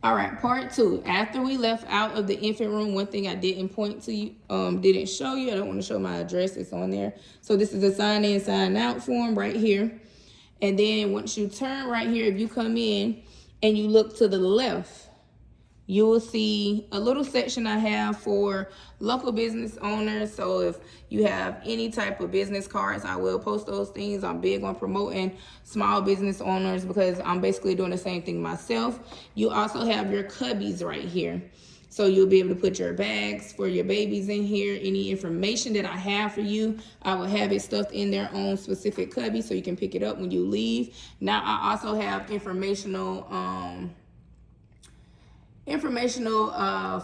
All right, part two. After we left out of the infant room, one thing I didn't point to you, didn't show you. I don't want to show my address. It's on there. So this is a sign in, sign out form right here. And then once you turn right here, if you come in and you look to the left, you will see a little section I have for local business owners. So if you have any type of business cards, I will post those things. I'm big on promoting small business owners because I'm basically doing the same thing myself. You also have your cubbies right here. So you'll be able to put your bags for your babies in here. Any information that I have for you, I will have it stuffed in their own specific cubby so you can pick it up when you leave. Now I also have informational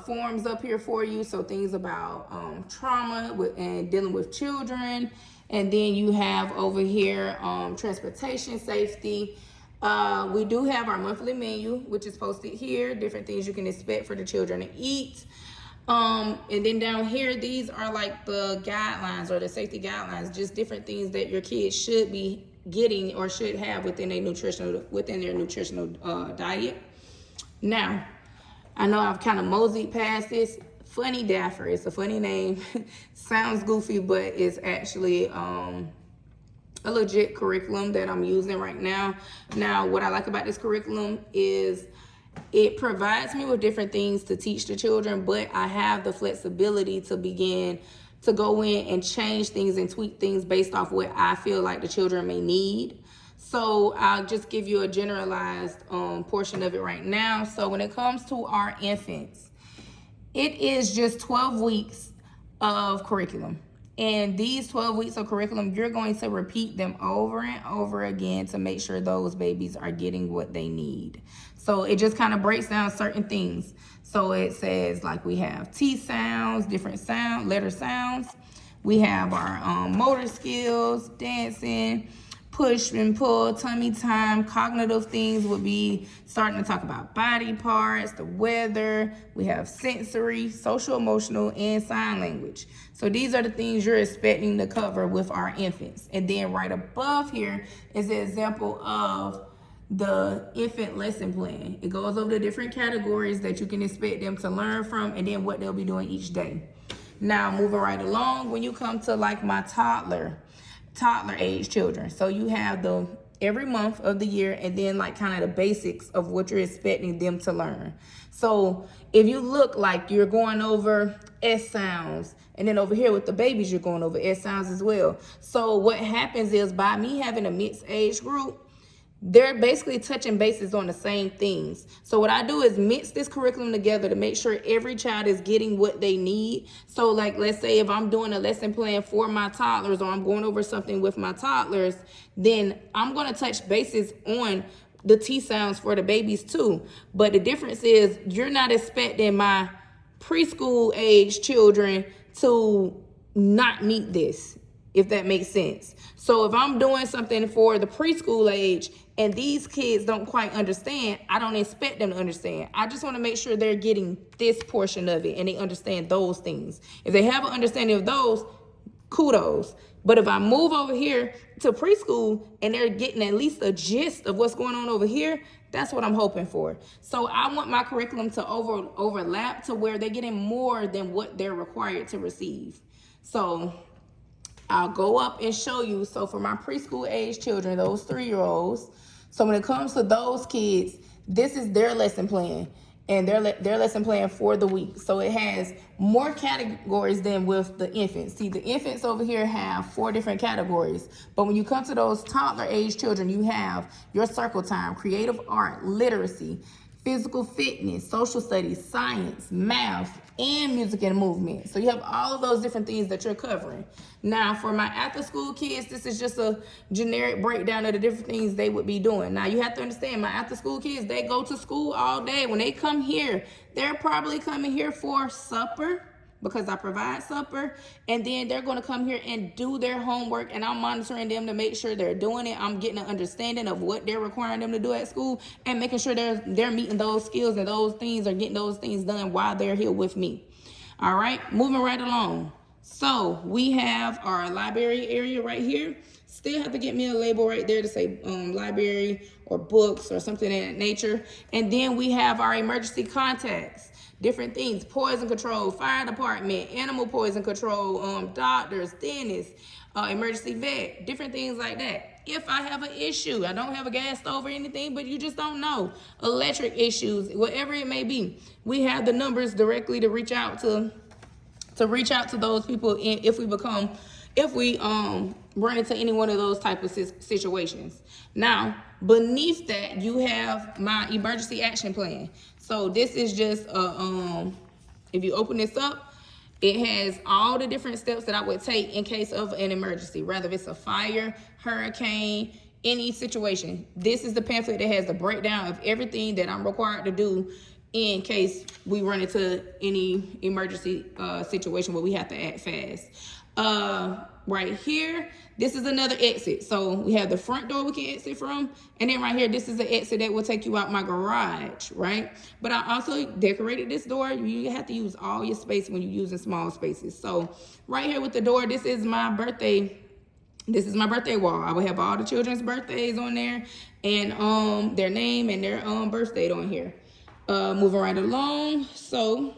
forms up here for you. So things about trauma and dealing with children. And then you have over here transportation safety. We do have our monthly menu, which is posted here. Different things you can expect for the children to eat. And then down here, these are like the guidelines or the safety guidelines, just different things that your kids should be getting or should have within their nutritional diet. Now, I know I've kind of moseyed past this. Funny Daffer, it's a funny name. Sounds goofy, but it's actually a legit curriculum that I'm using right now. Now, what I like about this curriculum is it provides me with different things to teach the children, but I have the flexibility to begin to go in and change things and tweak things based off what I feel like the children may need. So I'll just give you a generalized portion of it right now. So when it comes to our infants, it is just 12 weeks of curriculum. And these 12 weeks of curriculum, you're going to repeat them over and over again to make sure those babies are getting what they need. So it just kind of breaks down certain things. So it says like we have T sounds, different letter sounds. We have our motor skills, dancing, push and pull, tummy time. Cognitive things would be starting to talk about body parts, the weather. We have sensory, social, emotional, and sign language. So these are the things you're expecting to cover with our infants. And then right above here is the example of the infant lesson plan. It goes over the different categories that you can expect them to learn from and then what they'll be doing each day. Now, moving right along, when you come to like my toddler age children. So you have the every month of the year and then like kind of the basics of what you're expecting them to learn. So if you look like you're going over S sounds, and then over here with the babies, you're going over S sounds as well. So what happens is by me having a mixed age group, they're basically touching bases on the same things. So what I do is mix this curriculum together to make sure every child is getting what they need. So like, let's say if I'm doing a lesson plan for my toddlers or I'm going over something with my toddlers, then I'm going to touch bases on the T sounds for the babies too. But the difference is you're not expecting my preschool age children to not meet this, if that makes sense. So if I'm doing something for the preschool age and these kids don't quite understand, I don't expect them to understand. I just want to make sure they're getting this portion of it and they understand those things. If they have an understanding of those, kudos. But if I move over here to preschool and they're getting at least a gist of what's going on over here, that's what I'm hoping for. So I want my curriculum to overlap to where they're getting more than what they're required to receive. So I'll go up and show you. So for my preschool age children, those 3-year-olds, so when it comes to those kids, this is their lesson plan and their lesson plan for the week. So it has more categories than with the infants. See, the infants over here have 4 different categories, but when you come to those toddler age children, you have your circle time, creative art, literacy, physical fitness, social studies, science, math, and music and movement. So you have all of those different things that you're covering. Now, for my after-school kids, this is just a generic breakdown of the different things they would be doing. Now, you have to understand, my after-school kids, they go to school all day. When they come here, they're probably coming here for supper, because I provide supper, and then they're going to come here and do their homework, and I'm monitoring them to make sure they're doing it. I'm getting an understanding of what they're requiring them to do at school and making sure they're meeting those skills and those things or getting those things done while they're here with me. All right, moving right along. So we have our library area right here. Still have to get me a label right there to say library or books or something of that nature. And then we have our emergency contacts, different things: poison control, fire department, animal poison control, doctors, dentists, emergency vet, different things like that. If I have an issue, I don't have a gas stove or anything, but you just don't know, electric issues, whatever it may be, we have the numbers directly to reach out to those people if we run into any one of those type of situations. Now, beneath that, you have my emergency action plan. So this is just if you open this up, it has all the different steps that I would take in case of an emergency, whether it's a fire, hurricane, any situation. This is the pamphlet that has the breakdown of everything that I'm required to do in case we run into any emergency situation where we have to act fast. Right here, this is another exit. So we have the front door we can exit from, and then right here, this is the exit that will take you out my garage, right? But I also decorated this door. You have to use all your space when you're using small spaces. So right here with the door, this is my birthday wall. I will have all the children's birthdays on there, and their name and their birth date on here. Moving right along, so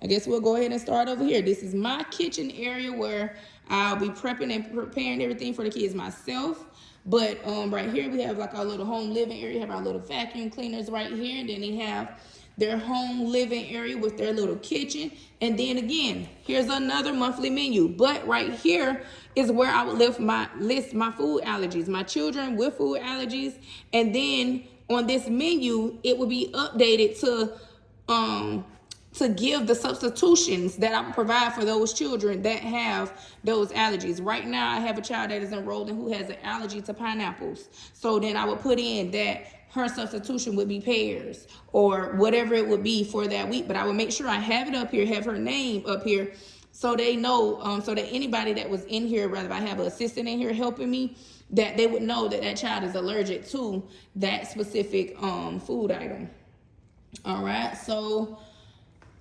I guess we'll go ahead and start over here. This is my kitchen area where I'll be prepping and preparing everything for the kids myself. But right here we have like our little home living area. We have our little vacuum cleaners right here, and then they have their home living area with their little kitchen. And then again, here's another monthly menu. But right here is where I would list my food allergies, my children with food allergies. And then on this menu, it will be updated to give the substitutions that I would provide for those children that have those allergies. Right now, I have a child that is enrolled in who has an allergy to pineapples. So then I would put in that her substitution would be pears or whatever it would be for that week. But I would make sure I have it up here, have her name up here, so they know, so that anybody that was in here, rather if I have an assistant in here helping me, that they would know that that child is allergic to that specific food item. All right, so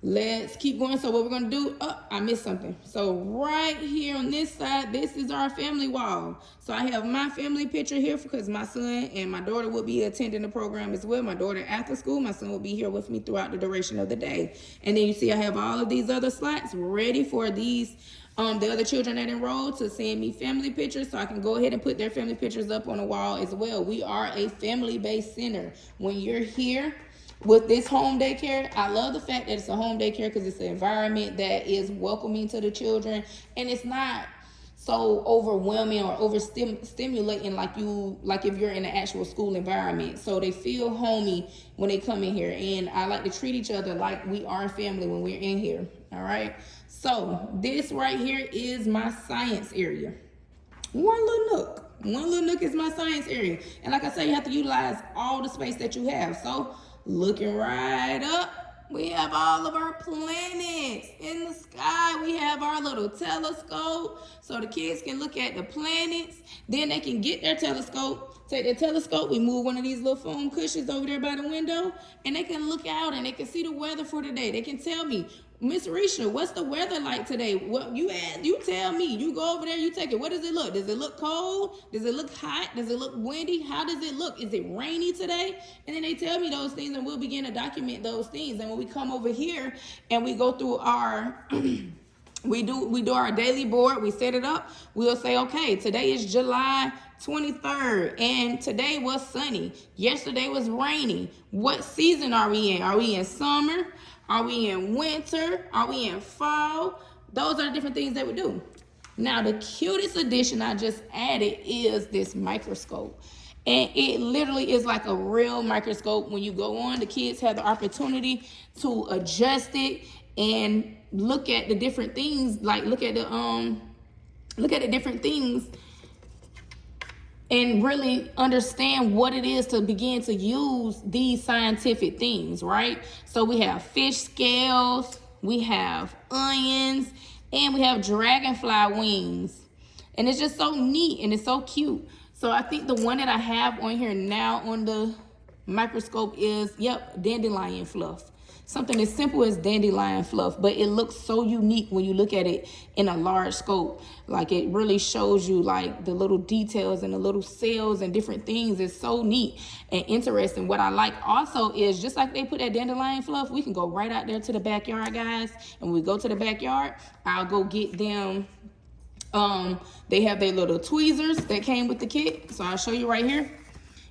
let's keep going. So what we're gonna do, I missed something. So right here on this side, this is our family wall. So I have my family picture here because my son and my daughter will be attending the program as well. My daughter after school, my son will be here with me throughout the duration of the day. And then you see I have all of these other slots ready for these the other children that enrolled to send me family pictures, so I can go ahead and put their family pictures up on the wall as well. We are a family-based center. When you're here with this home daycare, I love the fact that it's a home daycare because it's an environment that is welcoming to the children, and it's not so overwhelming or overstimulating like if you're in an actual school environment. So they feel homey when they come in here, and I like to treat each other like we are family when we're in here. All right, so this right here is my science area. One little nook is my science area, and like I said, you have to utilize all the space that you have. So looking right up, we have all of our planets in the sky. We have our little telescope so the kids can look at the planets. Then they can get their telescope, take their telescope, we move one of these little foam cushions over there by the window, and they can look out and they can see the weather for today. They can tell me, Miss Risha, what's the weather like today? What you tell me. You go over there, you take it. What does it look? Does it look cold? Does it look hot? Does it look windy? How does it look? Is it rainy today? And then they tell me those things, and we'll begin to document those things. And when we come over here and we go through our we do our daily board, we set it up, we'll say, okay, today is July 23rd, and today was sunny. Yesterday was rainy. What season are we in? Are we in summer? Are we in winter? Are we in fall? Those are the different things that we do. Now, the cutest addition I just added is this microscope. And it literally is like a real microscope. When you go on, the kids have the opportunity to adjust it and look at the different things, like look at the different things and really understand what it is to begin to use these scientific things, right? So we have fish scales, we have onions, and we have dragonfly wings. And it's just so neat and it's so cute. So I think the one that I have on here now on the microscope is, dandelion fluff. Something as simple as dandelion fluff, but it looks so unique when you look at it in a large scope. Like, it really shows you like the little details and the little cells and different things. It's so neat and interesting. What I like also is, just like they put that dandelion fluff, we can go right out there to the backyard, guys. And when we go to the backyard, I'll go get them. They have their little tweezers that came with the kit. So I'll show you right here.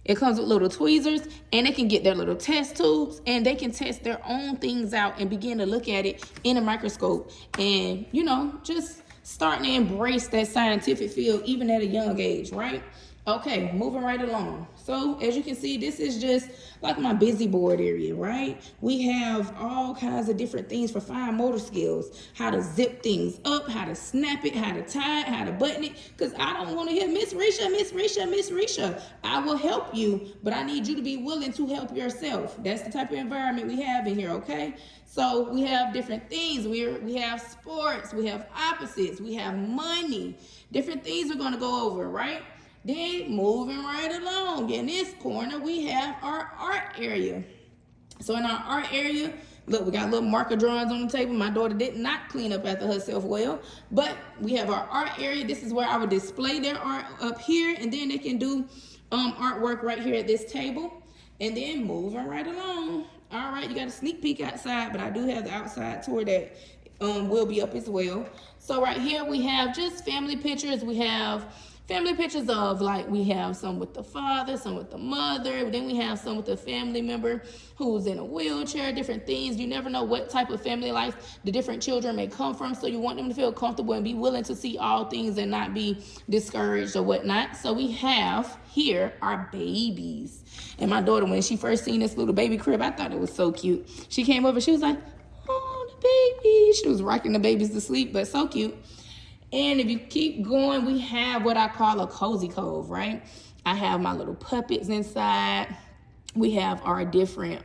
It comes with little tweezers, and they can get their little test tubes, and they can test their own things out and begin to look at it in a microscope. And, you know, just starting to embrace that scientific field even at a young age, right? Okay, moving right along. So as you can see, this is just like my busy board area, right? We have all kinds of different things for fine motor skills, how to zip things up, how to snap it, how to tie it, how to button it. Because I don't want to hear Miss Risha, Miss Risha, Miss Risha. I will help you, but I need you to be willing to help yourself. That's the type of environment we have in here, okay? So we have different things. We have sports, we have opposites, we have money, different things we're going to go over, right? Then moving right along, in this corner, we have our art area. So in our art area, look, we got little marker drawings on the table. My daughter did not clean up after herself well, but we have our art area. This is where I would display their art up here, and then they can do artwork right here at this table. And then moving right along. All right, you got a sneak peek outside, but I do have the outside tour that will be up as well. So right here we have just family pictures. We have family pictures of, like, we have some with the father, some with the mother. Then we have some with a family member who's in a wheelchair, different things. You never know what type of family life the different children may come from. So you want them to feel comfortable and be willing to see all things and not be discouraged or whatnot. So we have here our babies. And my daughter, when she first seen this little baby crib, I thought it was so cute. She came over, she was like, oh, the baby. She was rocking the babies to sleep, but so cute. And if you keep going, we have what I call a cozy cove, right? I have my little puppets inside. We have our different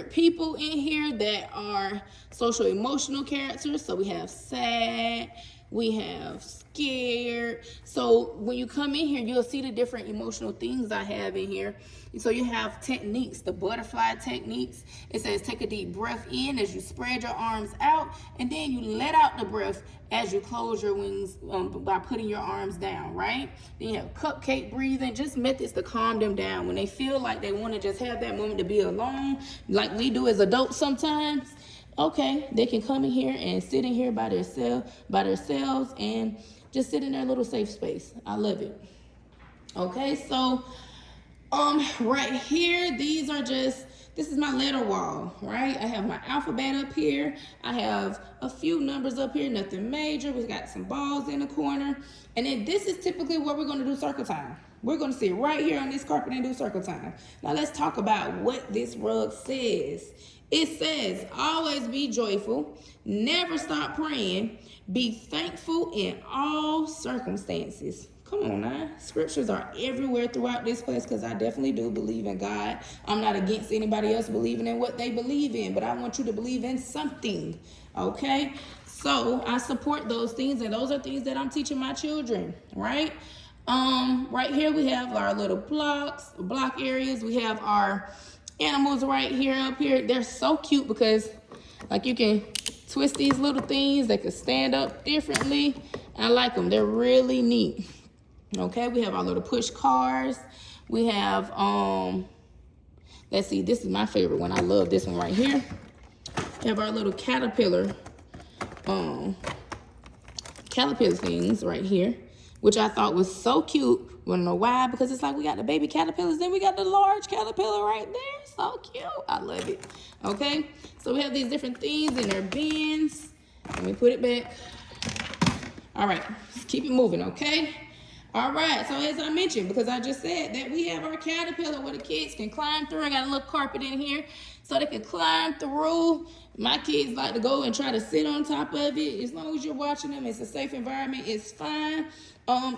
people in here that are social emotional characters. So we have sad, we have scared. So when you come in here, you'll see the different emotional things I have in here. So you have techniques, the butterfly techniques. It says take a deep breath in as you spread your arms out, and then you let out the breath as you close your wings by putting your arms down, right? Then you have cupcake breathing, just methods to calm them down. When they feel like they want to just have that moment to be alone, like we do as adults sometimes, okay, they can come in here and sit in here by themselves and just sit in their little safe space. I love it. Okay, so right here, this is my letter wall, right? I have my alphabet up here. I have a few numbers up here, nothing major. We got some balls in the corner. And then this is typically where we're going to do circle time. We're going to sit right here on this carpet and do circle time. Now let's talk about what this rug says. It says, always be joyful, never stop praying, be thankful in all circumstances. Come on now. Scriptures are everywhere throughout this place because I definitely do believe in God. I'm not against anybody else believing in what they believe in, but I want you to believe in something, okay? So I support those things, and those are things that I'm teaching my children, right? Right here we have our little block areas. We have our animals right here up here. They're so cute because, like, you can twist these little things. They can stand up differently. I like them. They're really neat. Okay, we have our little push cars. We have, let's see, this is my favorite one. I love this one right here. We have our little caterpillar things right here, which I thought was so cute. Wanna know why? Because it's like we got the baby caterpillars, then we got the large caterpillar right there. So cute. I love it. Okay, so we have these different things in their bins. Let me put it back. All right, let's keep it moving, okay? All right, so as I mentioned, because I just said that we have our caterpillar where the kids can climb through. I got a little carpet in here so they can climb through. My kids like to go and try to sit on top of it. As long as you're watching them, it's a safe environment, it's fine.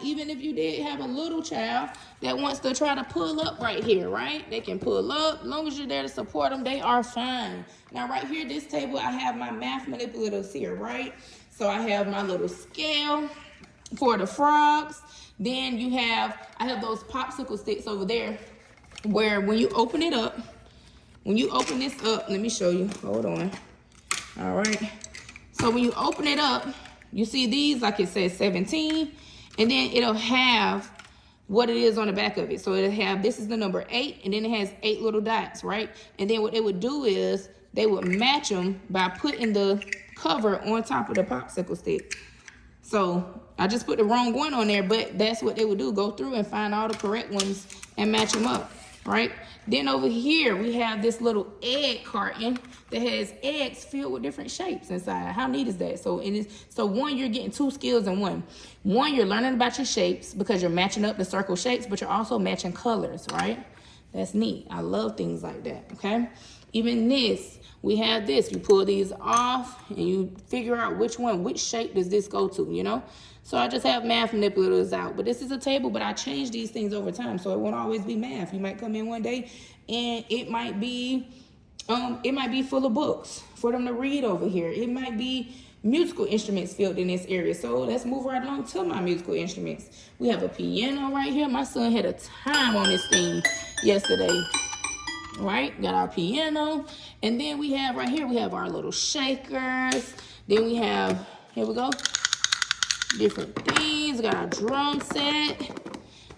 Even if you did have a little child that wants to try to pull up right here, right? They can pull up. As long as you're there to support them, they are fine. Now right here, this table, I have my math manipulatives here, right? So I have my little scale. for the frogs. Then you have, I have those popsicle sticks over there where when you open it up, when you open this up, let me show you, hold on. All right, so when you open it up, you see these, like it says 17, and then it'll have what it is on the back of it. So it'll have, this is the number 8, and then it has 8 little dots, right? And then what they would do is they would match them by putting the cover on top of the popsicle stick. So I just put the wrong one on there, but that's what they would do, go through and find all the correct ones and match them up, right? Then over here, we have this little egg carton that has eggs filled with different shapes inside. How neat is that? So one, you're getting 2 skills in one. One, you're learning about your shapes because you're matching up the circle shapes, but you're also matching colors, right? That's neat. I love things like that, okay? Even this, we have this. You pull these off and you figure out which shape does this go to, you know? So I just have math manipulators out, but this is a table, but I change these things over time, so it won't always be math. You might come in one day and it might be full of books for them to read over here. It might be musical instruments filled in this area. So let's move right along to my musical instruments. We have a piano right here. My son had a time on this thing yesterday. Right, got our piano, and then we have right here, we have our little shakers. Then we have, here we go, different things. We got our drum set.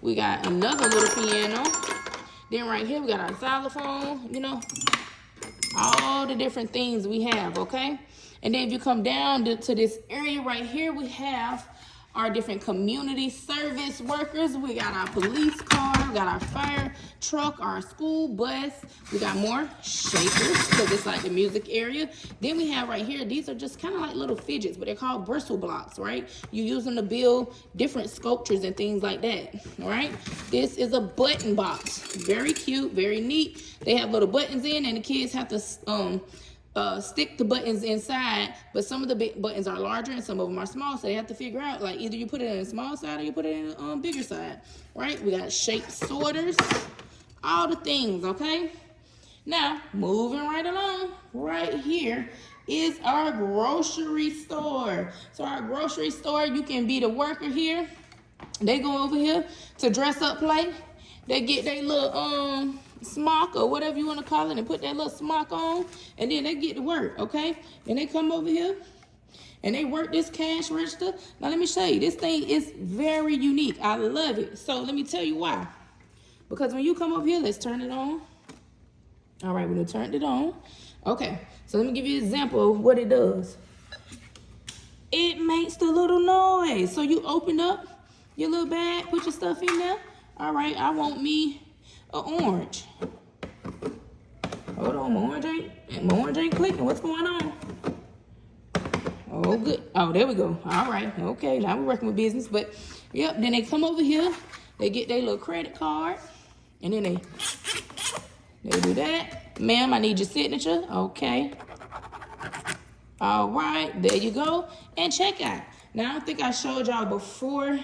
We got another little piano. Then right here, we got our xylophone, you know, all the different things we have, okay? And then if you come down to this area right here, we have our different community service workers. We got our police car, we got our fire truck, our school bus. We got more shakers because it's like the music area. Then we have right here, these are just kind of like little fidgets, but they're called bristle blocks, right? You use them to build different sculptures and things like that, all right? This is a button box. Very cute, very neat. They have little buttons in, and the kids have to stick the buttons inside, but some of the big buttons are larger and some of them are small, so they have to figure out, like, either you put it in a small side or you put it in a bigger side, right? We got shape sorters, all the things, okay? Now, moving right along, right here is our grocery store. So our grocery store, you can be the worker here. They go over here to dress up play. They get their little smock or whatever you want to call it and put that little smock on, and then they get to work, okay? And they come over here and they work this cash register. Now let me show you, this thing is very unique. I love it. So let me tell you why. Because when you come over here, let's turn it on. All right, we done turned it on. Okay, so let me give you an example of what it does. It makes the little noise. So you open up your little bag, put your stuff in there. All right, I want me an orange. Hold on, my orange ain't clicking. What's going on? Oh, good. Oh, there we go. All right. Okay, now we're working with business. But, yep, then they come over here. They get their little credit card. And then they do that. Ma'am, I need your signature. Okay. All right. There you go. And checkout. Now, I don't think I showed y'all before.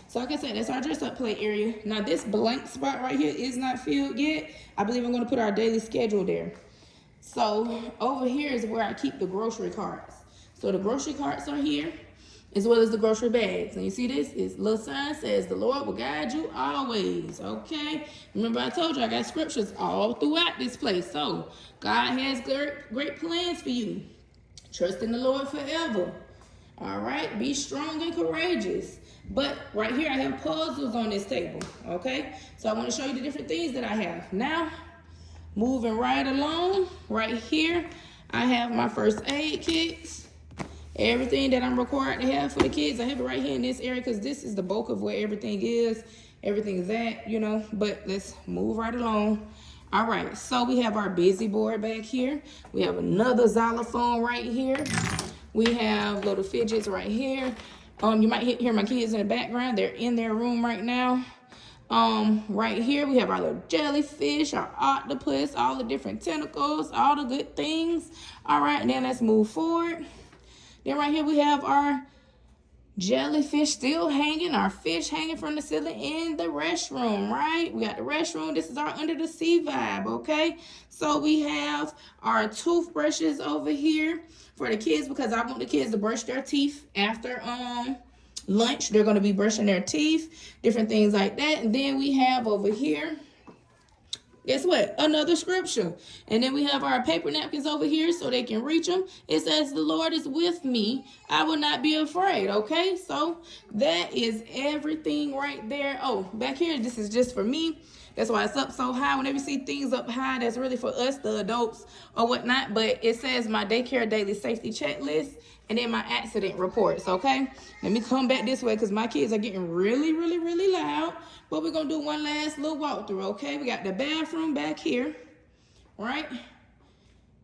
So like I said, that's our dress up play area. Now this blank spot right here is not filled yet. I believe I'm gonna put our daily schedule there. So over here is where I keep the grocery carts. So the grocery carts are here, as well as the grocery bags. And you see this? It's little sign says, the Lord will guide you always, okay? Remember I told you I got scriptures all throughout this place. So God has great plans for you. Trust in the Lord forever. All right, be strong and courageous. But right here, I have puzzles on this table, okay? So I want to show you the different things that I have. Now, moving right along, right here, I have my first aid kits. Everything that I'm required to have for the kids, I have it right here in this area because this is the bulk of where everything is. Everything is at, you know, but let's move right along. All right, so we have our busy board back here. We have another xylophone right here. We have little fidgets right here. You might hear my kids in the background. They're in their room right now. Right here, we have our little jellyfish, our octopus, all the different tentacles, all the good things. All right, and then let's move forward. Then right here, we have our jellyfish still hanging, our fish hanging from the ceiling in the restroom, right? We got the restroom. This is our under the sea vibe, okay? So we have our toothbrushes over here for the kids because I want the kids to brush their teeth after lunch. They're going to be brushing their teeth, different things like that. And then we have over here, guess what? Another scripture. And then we have our paper napkins over here so they can reach them. It says, the Lord is with me. I will not be afraid. Okay, so that is everything right there. Oh, back here, this is just for me. That's why it's up so high. Whenever you see things up high, that's really for us, the adults or whatnot. But it says my daycare daily safety checklist and then my accident reports, okay? Let me come back this way because my kids are getting really, really, really loud. But we're going to do one last little walkthrough, okay? We got the bathroom back here, right?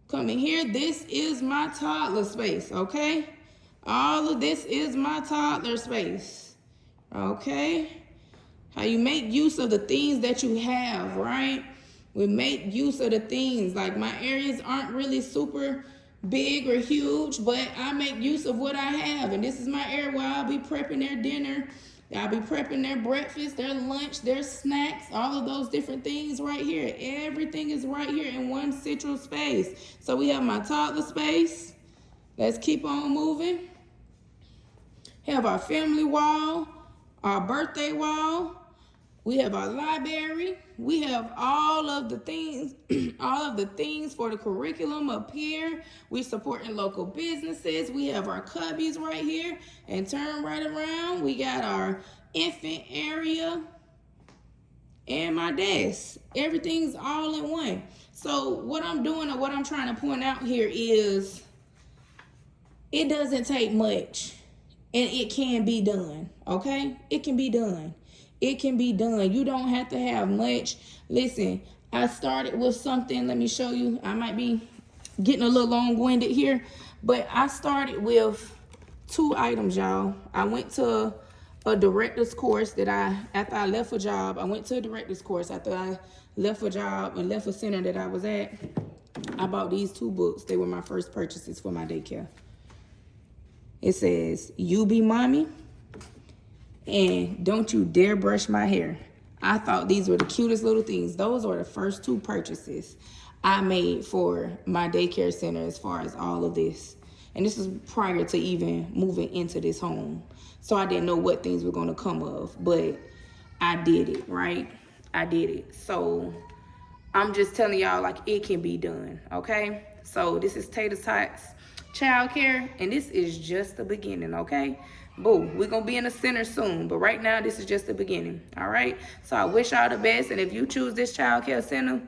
Come in here. This is my toddler space, okay? All of this is my toddler space, okay? How you make use of the things that you have, right? We make use of the things. Like my areas aren't really super big or huge, but I make use of what I have. And this is my area where I'll be prepping their dinner. I'll be prepping their breakfast, their lunch, their snacks, all of those different things right here. Everything is right here in one central space. So we have my toddler space. Let's keep on moving. Have our family wall, our birthday wall. We have our library. We have all of the things, all of the things for the curriculum up here. We're supporting local businesses. We have our cubbies right here. And turn right around. We got our infant area and my desk. Everything's all in one. So what I'm doing or what I'm trying to point out here is it doesn't take much and it can be done, okay? It can be done. It can be done. You don't have to have much. Listen, I started with something. Let me show you. I might be getting a little long-winded here, but I started with 2 items, y'all. I went to a director's course after I left a job. I went to a director's course after I left a job and left a center that I was at. I bought these 2 books. They were my first purchases for my daycare. It says, You Be Mommy, and Don't You Dare Brush My Hair. I thought these were the cutest little things. Those are the first 2 purchases I made for my daycare center as far as all of this. And this is prior to even moving into this home. So I didn't know what things were going to come of. But I did it, right? I did it. So I'm just telling y'all, like, it can be done, okay? So this is Tayda Tots Childcare, and this is just the beginning, okay? Boo, we're going to be in the center soon, but right now, this is just the beginning, all right? So I wish y'all the best, and if you choose this childcare center,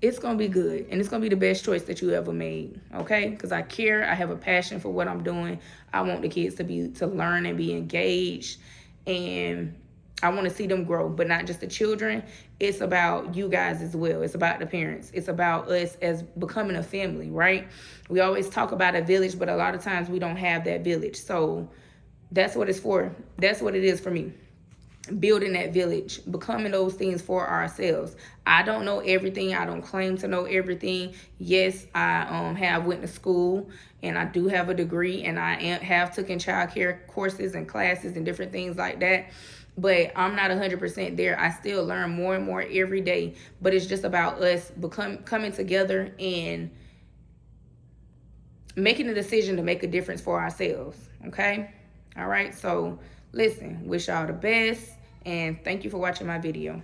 it's going to be good, and it's going to be the best choice that you ever made, okay? Because I care, I have a passion for what I'm doing. I want the kids to learn and be engaged, and I want to see them grow, but not just the children. It's about you guys as well. It's about the parents. It's about us as becoming a family, right? We always talk about a village, but a lot of times we don't have that village. So that's what it's for. That's what it is for me. Building that village, becoming those things for ourselves. I don't know everything. I don't claim to know everything. Yes, I have went to school and I do have a degree, and I have taken childcare courses and classes and different things like that. But I'm not 100% there. I still learn more and more every day. But it's just about us coming together and making a decision to make a difference for ourselves. Okay? All right. So listen, wish y'all the best. And thank you for watching my video.